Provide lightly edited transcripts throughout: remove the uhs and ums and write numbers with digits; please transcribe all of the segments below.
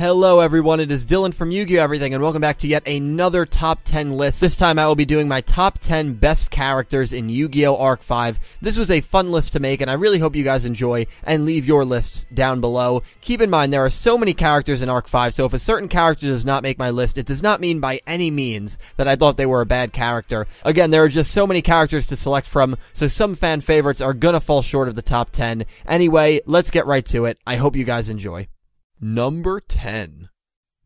Hello everyone, it is Dylan from Yu-Gi-Oh! Everything, and welcome back to yet another top 10 list. This time I will be doing my top 10 best characters in Yu-Gi-Oh! Arc 5. This was a fun list to make, and I really hope you guys enjoy, and leave your lists down below. Keep in mind, there are so many characters in Arc 5, so if a certain character does not make my list, it does not mean by any means that I thought they were a bad character. Again, there are just so many characters to select from, so some fan favorites are gonna fall short of the top 10. Anyway, let's get right to it. I hope you guys enjoy. Number 10.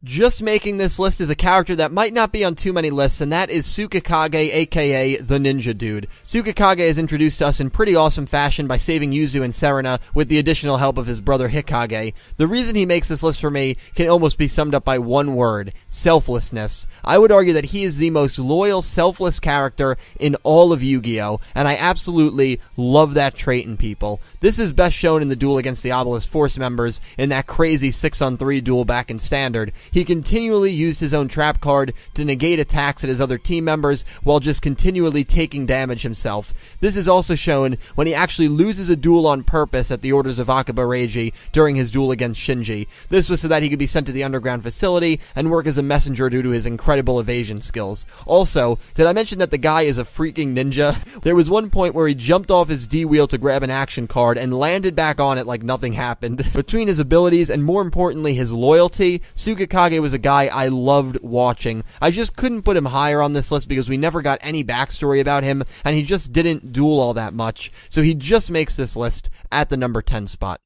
Just making this list is a character that might not be on too many lists, and that is Tsukikage, aka the Ninja Dude. Tsukikage is introduced to us in pretty awesome fashion by saving Yuzu and Serena with the additional help of his brother Hikage. The reason he makes this list for me can almost be summed up by one word: selflessness. I would argue that he is the most loyal, selfless character in all of Yu-Gi-Oh!, and I absolutely love that trait in people. This is best shown in the duel against the Obelisk Force members in that crazy 6-on-3 duel back in Standard. He continually used his own trap card to negate attacks at his other team members while just continually taking damage himself. This is also shown when he actually loses a duel on purpose at the orders of Akiba Reiji during his duel against Shinji. This was so that he could be sent to the underground facility and work as a messenger due to his incredible evasion skills. Also, did I mention that the guy is a freaking ninja? There was one point where he jumped off his D wheel to grab an action card and landed back on it like nothing happened. Between his abilities and more importantly his loyalty, Tsukikage was a guy I loved watching. I just couldn't put him higher on this list because we never got any backstory about him, and he just didn't duel all that much, so he just makes this list at the number 10 spot.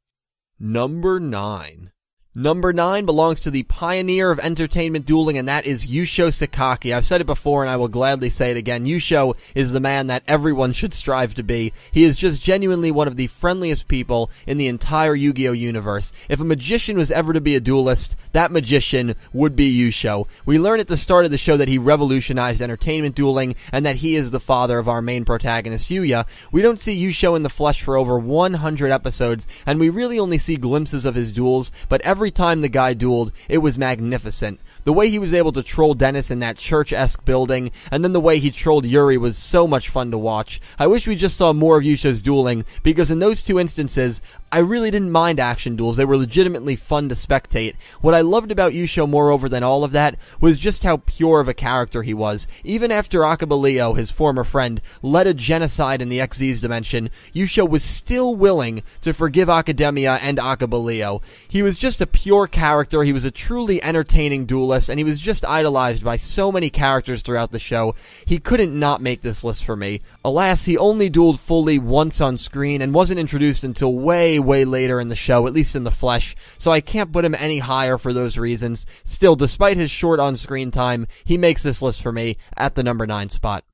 Number 9. Number 9 belongs to the pioneer of entertainment dueling, and that is Yusho Sakaki. I've said it before, and I will gladly say it again. Yusho is the man that everyone should strive to be. He is just genuinely one of the friendliest people in the entire Yu-Gi-Oh! Universe. If a magician was ever to be a duelist, that magician would be Yusho. We learn at the start of the show that he revolutionized entertainment dueling, and that he is the father of our main protagonist, Yuya. We don't see Yusho in the flesh for over 100 episodes, and we really only see glimpses of his duels, but every time the guy dueled, it was magnificent. The way he was able to troll Dennis in that church-esque building, and then the way he trolled Yuri was so much fun to watch. I wish we just saw more of Yusho's dueling, because in those two instances, I really didn't mind action duels. They were legitimately fun to spectate. What I loved about Yusho moreover than all of that was just how pure of a character he was. Even after Akiba Leo, his former friend, led a genocide in the XZ's dimension, Yusho was still willing to forgive Academia and Akiba Leo. He was just a pure character, he was a truly entertaining duelist, and he was just idolized by so many characters throughout the show. He couldn't not make this list for me. Alas, he only dueled fully once on screen and wasn't introduced until way later in the show, at least in the flesh, so I can't put him any higher for those reasons. Still, despite his short on-screen time, he makes this list for me at the number 9 spot.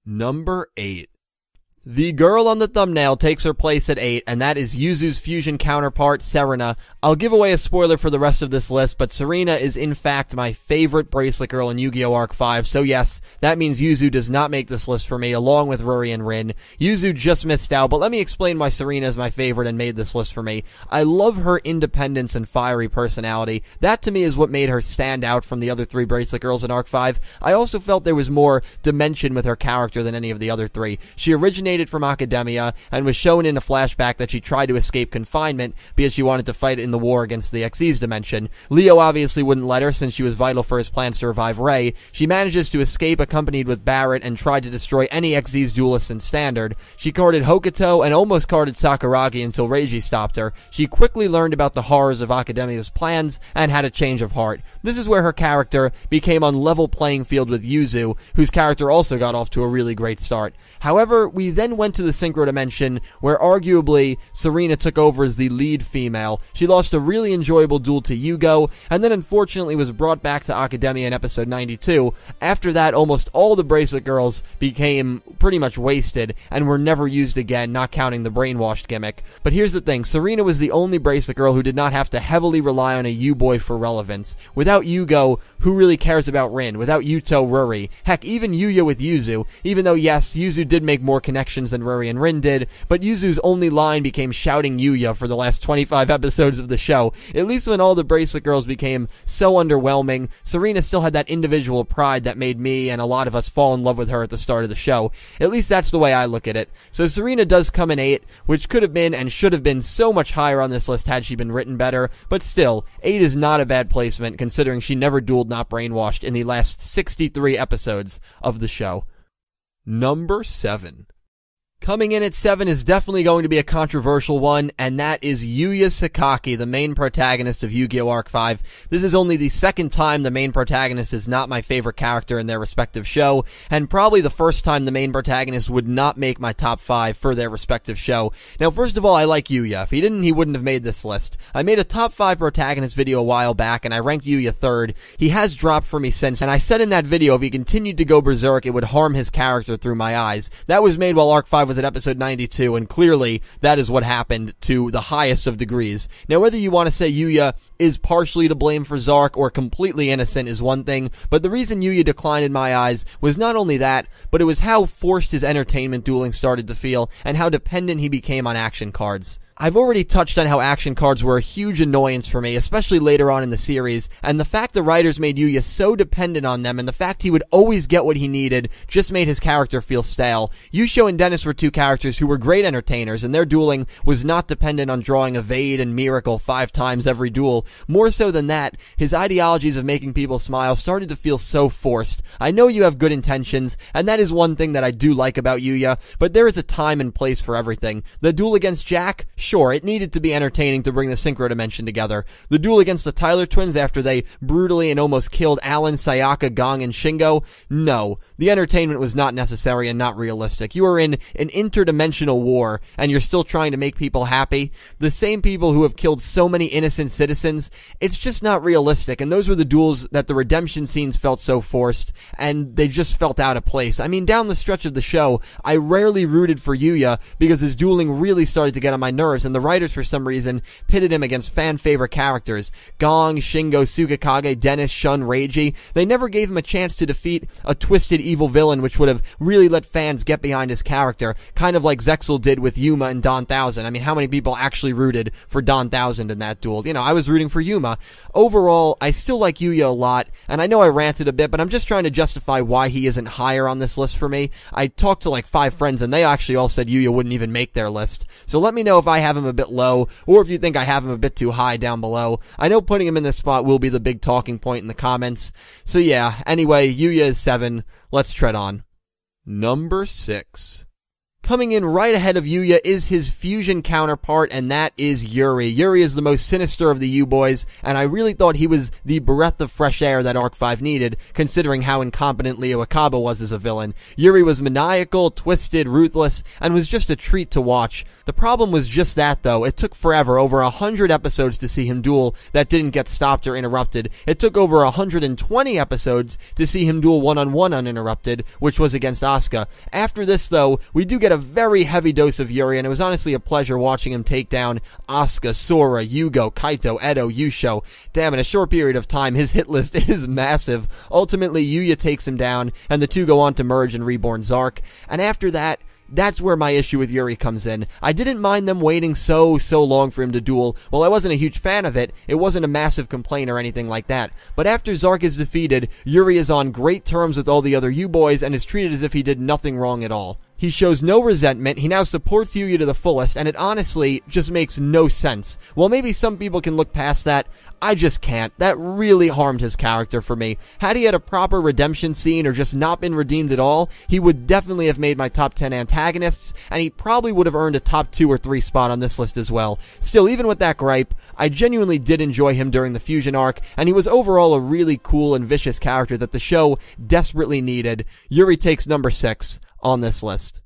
Number 8. The girl on the thumbnail takes her place at 8, and that is Yuzu's fusion counterpart, Serena. I'll give away a spoiler for the rest of this list, but Serena is in fact my favorite bracelet girl in Yu-Gi-Oh! Arc 5, so yes, that means Yuzu does not make this list for me, along with Ruri and Rin. Yuzu just missed out, but let me explain why Serena is my favorite and made this list for me. I love her independence and fiery personality. That to me is what made her stand out from the other 3 bracelet girls in Arc 5. I also felt there was more dimension with her character than any of the other 3. She originated from Academia and was shown in a flashback that she tried to escape confinement because she wanted to fight in the war against the XZ's dimension. Leo obviously wouldn't let her since she was vital for his plans to revive Rei. She manages to escape accompanied with Barrett and tried to destroy any XZ's duelists in Standard. She carded Hokuto and almost carded Sakuragi until Reiji stopped her. She quickly learned about the horrors of Academia's plans and had a change of heart. This is where her character became on level playing field with Yuzu, whose character also got off to a really great start. However, we then went to the Synchro Dimension, where arguably Serena took over as the lead female. She lost a really enjoyable duel to Yugo, and then unfortunately was brought back to Academia in episode 92. After that, almost all the bracelet girls became pretty much wasted, and were never used again, not counting the brainwashed gimmick. But here's the thing, Serena was the only bracelet girl who did not have to heavily rely on a U-boy for relevance. Without Yugo, who really cares about Rin? Without Yuto, Ruri? Heck, even Yuya with Yuzu, even though yes, Yuzu did make more connections actions than Ruri and Rin did, but Yuzu's only line became shouting Yuya for the last 25 episodes of the show. At least when all the Bracelet Girls became so underwhelming, Serena still had that individual pride that made me and a lot of us fall in love with her at the start of the show. At least that's the way I look at it. So Serena does come in 8, which could have been and should have been so much higher on this list had she been written better, but still, 8 is not a bad placement considering she never dueled Not Brainwashed in the last 63 episodes of the show. Number 7. Coming in at 7 is definitely going to be a controversial one, and that is Yuya Sakaki, the main protagonist of Yu-Gi-Oh! Arc 5. This is only the second time the main protagonist is not my favorite character in their respective show, and probably the first time the main protagonist would not make my top 5 for their respective show. Now, first of all, I like Yuya. If he didn't, he wouldn't have made this list. I made a top 5 protagonist video a while back, and I ranked Yuya 3rd. He has dropped for me since, and I said in that video if he continued to go berserk, it would harm his character through my eyes. That was made while Arc 5 was at episode 92, and clearly that is what happened to the highest of degrees. Now, whether you want to say Yuya is partially to blame for Zark or completely innocent is one thing, but the reason Yuya declined in my eyes was not only that, but it was how forced his entertainment dueling started to feel and how dependent he became on action cards. I've already touched on how action cards were a huge annoyance for me, especially later on in the series, and the fact the writers made Yuya so dependent on them and the fact he would always get what he needed just made his character feel stale. Yusho and Dennis were two characters who were great entertainers, and their dueling was not dependent on drawing Evade and Miracle 5 times every duel. More so than that, his ideologies of making people smile started to feel so forced. I know you have good intentions, and that is one thing that I do like about Yuya, but there is a time and place for everything. The duel against Jack? Sure, it needed to be entertaining to bring the Synchro Dimension together. The duel against the Tyler twins after they brutally and almost killed Alan, Sayaka, Gong, and Shingo? No. The entertainment was not necessary and not realistic. You are in an interdimensional war, and you're still trying to make people happy. The same people who have killed so many innocent citizens, it's just not realistic, and those were the duels that the redemption scenes felt so forced, and they just felt out of place. I mean, down the stretch of the show, I rarely rooted for Yuya because his dueling really started to get on my nerves, and the writers, for some reason, pitted him against fan-favorite characters. Gong, Shingo, Tsukikage, Dennis, Shun, Reiji. They never gave him a chance to defeat a twisted evil villain, which would have really let fans get behind his character, kind of like Zexal did with Yuma and Don Thousand. I mean, how many people actually rooted for Don Thousand in that duel? You know, I was rooting for Yuma. Overall, I still like Yuya a lot, and I know I ranted a bit, but I'm just trying to justify why he isn't higher on this list for me. I talked to like 5 friends, and they actually all said Yuya wouldn't even make their list. So let me know if I have him a bit low, or if you think I have him a bit too high down below. I know putting him in this spot will be the big talking point in the comments. So yeah, anyway, Yuya is 7. Let's tread on. Number 6. Coming in right ahead of Yuya is his fusion counterpart, and that is Yuri. Yuri is the most sinister of the U-Boys, and I really thought he was the breath of fresh air that Arc 5 needed, considering how incompetent Leo Akaba was as a villain. Yuri was maniacal, twisted, ruthless, and was just a treat to watch. The problem was just that, though. It took forever, over 100 episodes to see him duel that didn't get stopped or interrupted. It took over 120 episodes to see him duel one-on-one uninterrupted, which was against Asuka. After this, though, we do get a very heavy dose of Yuri, and it was honestly a pleasure watching him take down Asuka, Sora, Yugo, Kaito, Edo, Yusho. Damn, in a short period of time, his hit list is massive. Ultimately, Yuya takes him down, and the two go on to merge in Reborn Zark. And after that, that's where my issue with Yuri comes in. I didn't mind them waiting so long for him to duel. While I wasn't a huge fan of it, it wasn't a massive complaint or anything like that. But after Zark is defeated, Yuri is on great terms with all the other U-Boys and is treated as if he did nothing wrong at all. He shows no resentment, he now supports Yuya to the fullest, and it honestly just makes no sense. While maybe some people can look past that, I just can't. That really harmed his character for me. Had he had a proper redemption scene or just not been redeemed at all, he would definitely have made my top 10 antagonists, and he probably would have earned a top 2 or 3 spot on this list as well. Still, even with that gripe, I genuinely did enjoy him during the Fusion arc, and he was overall a really cool and vicious character that the show desperately needed. Yuri takes number 6 on this list.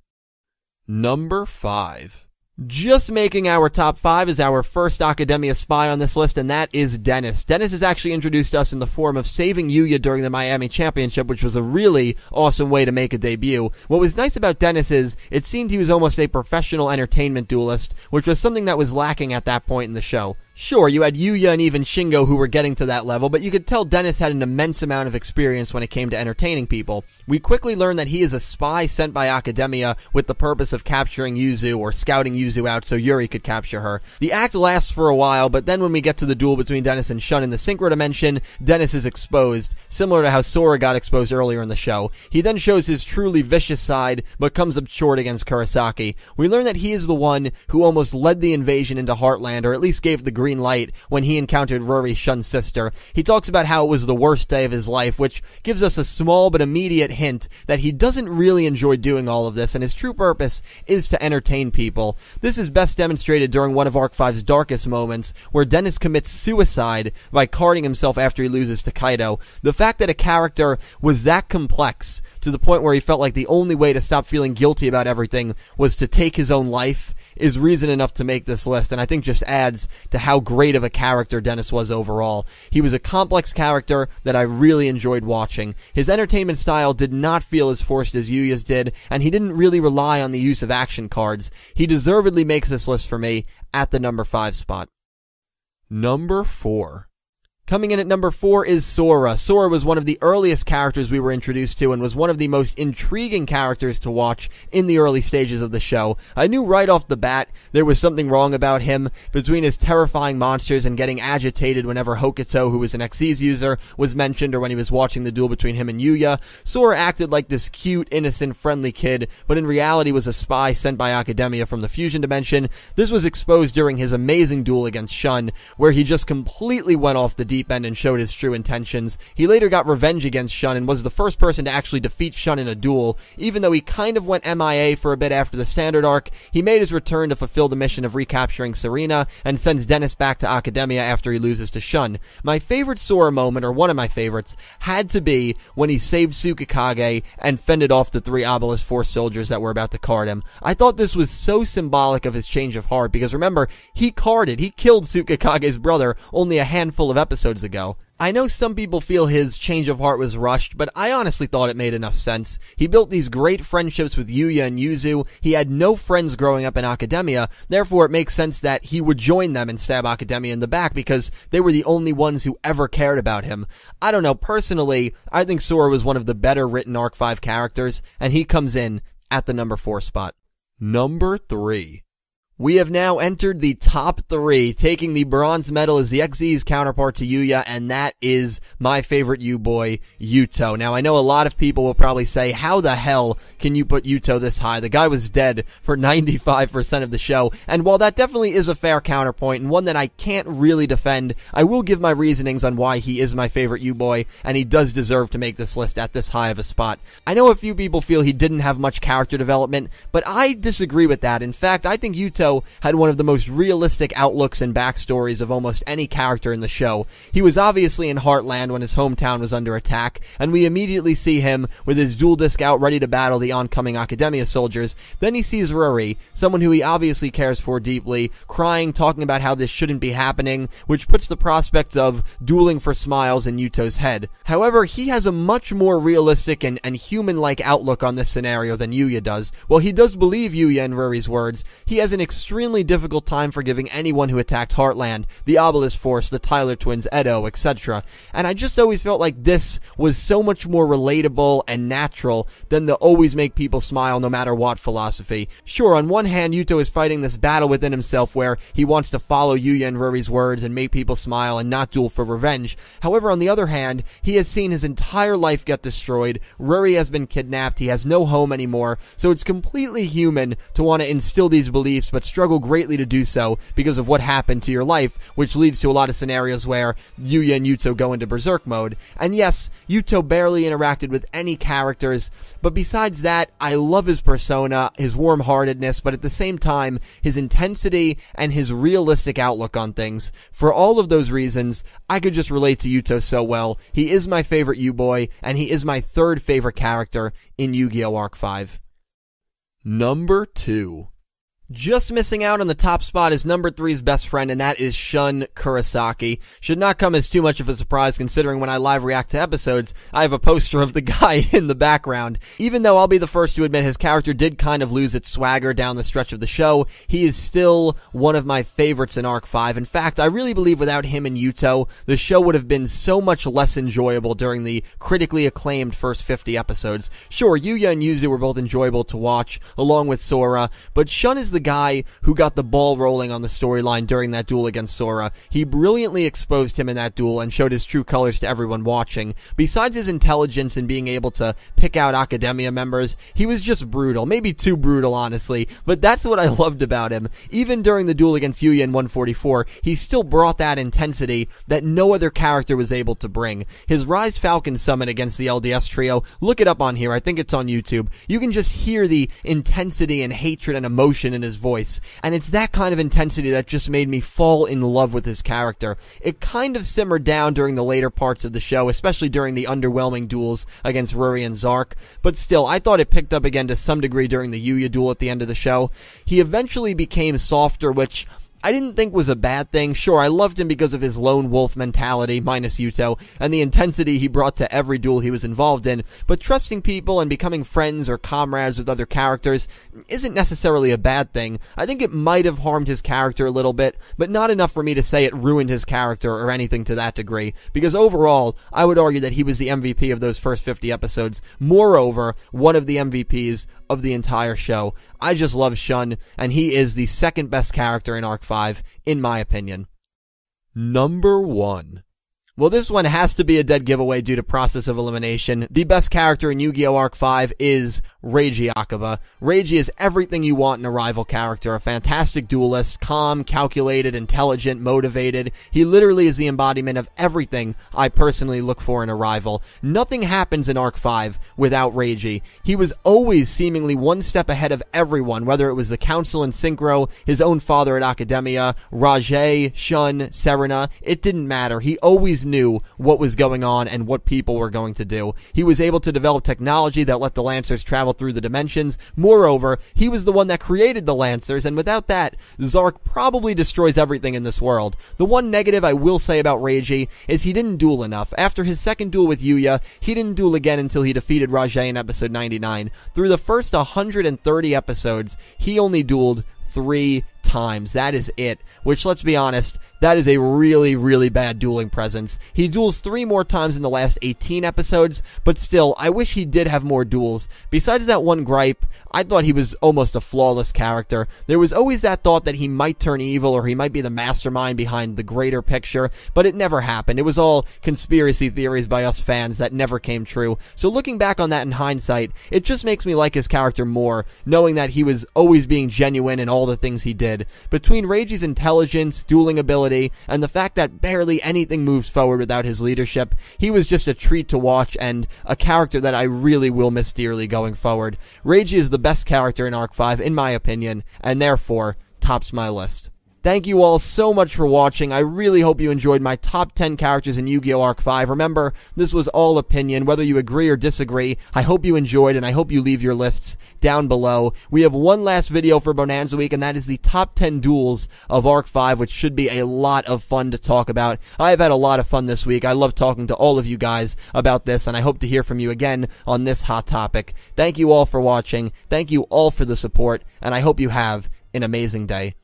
Number 5. Just making our top 5 is our first Academia spy on this list, and that is Dennis. Dennis has actually introduced us in the form of saving Yuya during the Miami Championship, which was a really awesome way to make a debut. What was nice about Dennis is, it seemed he was almost a professional entertainment duelist, which was something that was lacking at that point in the show. Sure, you had Yuya and even Shingo who were getting to that level, but you could tell Dennis had an immense amount of experience when it came to entertaining people. We quickly learned that he is a spy sent by Academia with the purpose of capturing Yuzu or scouting Yuzu out so Yuri could capture her. The act lasts for a while, but then when we get to the duel between Dennis and Shun in the Synchro Dimension, Dennis is exposed, similar to how Sora got exposed earlier in the show. He then shows his truly vicious side, but comes up short against Kurosaki. We learn that he is the one who almost led the invasion into Heartland, or at least gave the green light when he encountered Ruri, Shun's sister. He talks about how it was the worst day of his life, which gives us a small but immediate hint that he doesn't really enjoy doing all of this, and his true purpose is to entertain people. This is best demonstrated during one of Arc 5's darkest moments, where Dennis commits suicide by carding himself after he loses to Kaido. The fact that a character was that complex, to the point where he felt like the only way to stop feeling guilty about everything was to take his own life, is reason enough to make this list, and I think just adds to how great of a character Dennis was overall. He was a complex character that I really enjoyed watching. His entertainment style did not feel as forced as Yuya's did, and he didn't really rely on the use of action cards. He deservedly makes this list for me at the number 5 spot. Number 4. Coming in at number 4 is Sora. Sora was one of the earliest characters we were introduced to and was one of the most intriguing characters to watch in the early stages of the show. I knew right off the bat there was something wrong about him, between his terrifying monsters and getting agitated whenever Hokuto, who was an Xyz user, was mentioned, or when he was watching the duel between him and Yuya. Sora acted like this cute, innocent, friendly kid, but in reality was a spy sent by Academia from the Fusion Dimension. This was exposed during his amazing duel against Shun, where he just completely went off the deep end and showed his true intentions. He later got revenge against Shun and was the first person to actually defeat Shun in a duel. Even though he kind of went MIA for a bit after the standard arc, he made his return to fulfill the mission of recapturing Serena and sends Dennis back to Academia after he loses to Shun. My favorite Sora moment, or one of my favorites, had to be when he saved Tsukikage and fended off the 3 Obelisk Force soldiers that were about to card him. I thought this was so symbolic of his change of heart, because remember, he killed Tsukikage's brother only a handful of episodes ago. I know some people feel his change of heart was rushed, but I honestly thought it made enough sense. He built these great friendships with Yuya and Yuzu. He had no friends growing up in Academia, therefore it makes sense that he would join them and stab Academia in the back because they were the only ones who ever cared about him. I don't know, personally, I think Sora was one of the better written Arc 5 characters, and he comes in at the number 4 spot. Number 3. We have now entered the top 3, taking the bronze medal as the Xyz counterpart to Yuya, and that is my favorite U-boy, Yuto. Now, I know a lot of people will probably say, how the hell can you put Yuto this high? The guy was dead for 95% of the show, and while that definitely is a fair counterpoint, and one that I can't really defend, I will give my reasonings on why he is my favorite U-boy, and he does deserve to make this list at this high of a spot. I know a few people feel he didn't have much character development, but I disagree with that. In fact, I think Yuto had one of the most realistic outlooks and backstories of almost any character in the show. He was obviously in Heartland when his hometown was under attack, and we immediately see him with his dual disc out ready to battle the oncoming Academia soldiers. Then he sees Ruri, someone who he obviously cares for deeply, crying, talking about how this shouldn't be happening, which puts the prospect of dueling for smiles in Yuto's head. However, he has a much more realistic and human-like outlook on this scenario than Yuya does. While he does believe Yuya and Ruri's words, he has an extremely difficult time forgiving anyone who attacked Heartland, the Obelisk Force, the Tyler twins, Edo, etc. And I just always felt like this was so much more relatable and natural than the always make people smile no matter what philosophy. Sure, on one hand, Yuto is fighting this battle within himself where he wants to follow Yuya and Ruri's words and make people smile and not duel for revenge. However, on the other hand, he has seen his entire life get destroyed, Ruri has been kidnapped, he has no home anymore, so it's completely human to want to instill these beliefs but struggle greatly to do so because of what happened to your life, which leads to a lot of scenarios where Yuya and Yuto go into berserk mode. And yes, Yuto barely interacted with any characters, but besides that, I love his persona, his warm-heartedness, but at the same time, his intensity and his realistic outlook on things. For all of those reasons, I could just relate to Yuto so well. He is my favorite U-boy, and he is my 3rd favorite character in Yu-Gi-Oh! Arc 5. Number 2. Just missing out on the top spot is number 3's best friend, and that is Shun Kurosaki. Should not come as too much of a surprise considering when I live react to episodes, I have a poster of the guy in the background. Even though I'll be the first to admit his character did kind of lose its swagger down the stretch of the show, he is still one of my favorites in Arc 5. In fact, I really believe without him and Yuto, the show would have been so much less enjoyable during the critically acclaimed first 50 episodes. Sure, Yuya and Yuzu were both enjoyable to watch, along with Sora, but Shun is the guy who got the ball rolling on the storyline during that duel against Sora. He brilliantly exposed him in that duel and showed his true colors to everyone watching. Besides his intelligence and being able to pick out Academia members, he was just brutal. Maybe too brutal, honestly, but that's what I loved about him. Even during the duel against Yuya in 144, he still brought that intensity that no other character was able to bring. His Rise Falcon summon against the LDS trio, look it up on here, I think it's on YouTube. You can just hear the intensity and hatred and emotion in his voice, and it's that kind of intensity that just made me fall in love with his character. It kind of simmered down during the later parts of the show, especially during the underwhelming duels against Ruri and Zark, but still, I thought it picked up again to some degree during the Yuya duel at the end of the show. He eventually became softer, which I didn't think was a bad thing. Sure, I loved him because of his lone wolf mentality, minus Yuto, and the intensity he brought to every duel he was involved in, but trusting people and becoming friends or comrades with other characters isn't necessarily a bad thing. I think it might have harmed his character a little bit, but not enough for me to say it ruined his character or anything to that degree, because overall, I would argue that he was the MVP of those first 50 episodes. Moreover, one of the MVPs of the entire show. I just love Shun, and he is the second best character in Arc 5, in my opinion. Number 1. Well, this one has to be a dead giveaway due to process of elimination. The best character in Yu-Gi-Oh! Arc 5 is Reiji Akiba. Reiji is everything you want in a rival character. A fantastic duelist, calm, calculated, intelligent, motivated. He literally is the embodiment of everything I personally look for in a rival. Nothing happens in Arc 5 without Reiji. He was always seemingly one step ahead of everyone, whether it was the Council in Synchro, his own father at Academia, Rajay, Shun, Serena. It didn't matter. He always knew what was going on and what people were going to do. He was able to develop technology that let the Lancers travel through the dimensions. Moreover, he was the one that created the Lancers, and without that, Zark probably destroys everything in this world. The one negative I will say about Reiji is he didn't duel enough. After his second duel with Yuya, he didn't duel again until he defeated Rajay in episode 99. Through the first 130 episodes, he only dueled 3 times. That is it. Which, let's be honest, that is a really, really bad dueling presence. He duels 3 more times in the last 18 episodes, but still, I wish he did have more duels. Besides that one gripe, I thought he was almost a flawless character. There was always that thought that he might turn evil or he might be the mastermind behind the greater picture, but it never happened. It was all conspiracy theories by us fans that never came true. So looking back on that in hindsight, it just makes me like his character more, knowing that he was always being genuine in all the things he did. Between Reiji's intelligence, dueling ability, and the fact that barely anything moves forward without his leadership, he was just a treat to watch and a character that I really will miss dearly going forward. Reiji is the best character in Arc 5, in my opinion, and therefore tops my list. Thank you all so much for watching. I really hope you enjoyed my top 10 characters in Yu-Gi-Oh! Arc 5. Remember, this was all opinion, whether you agree or disagree. I hope you enjoyed, and I hope you leave your lists down below. We have one last video for Bonanza Week, and that is the top 10 duels of Arc 5, which should be a lot of fun to talk about. I have had a lot of fun this week. I love talking to all of you guys about this, and I hope to hear from you again on this hot topic. Thank you all for watching. Thank you all for the support, and I hope you have an amazing day.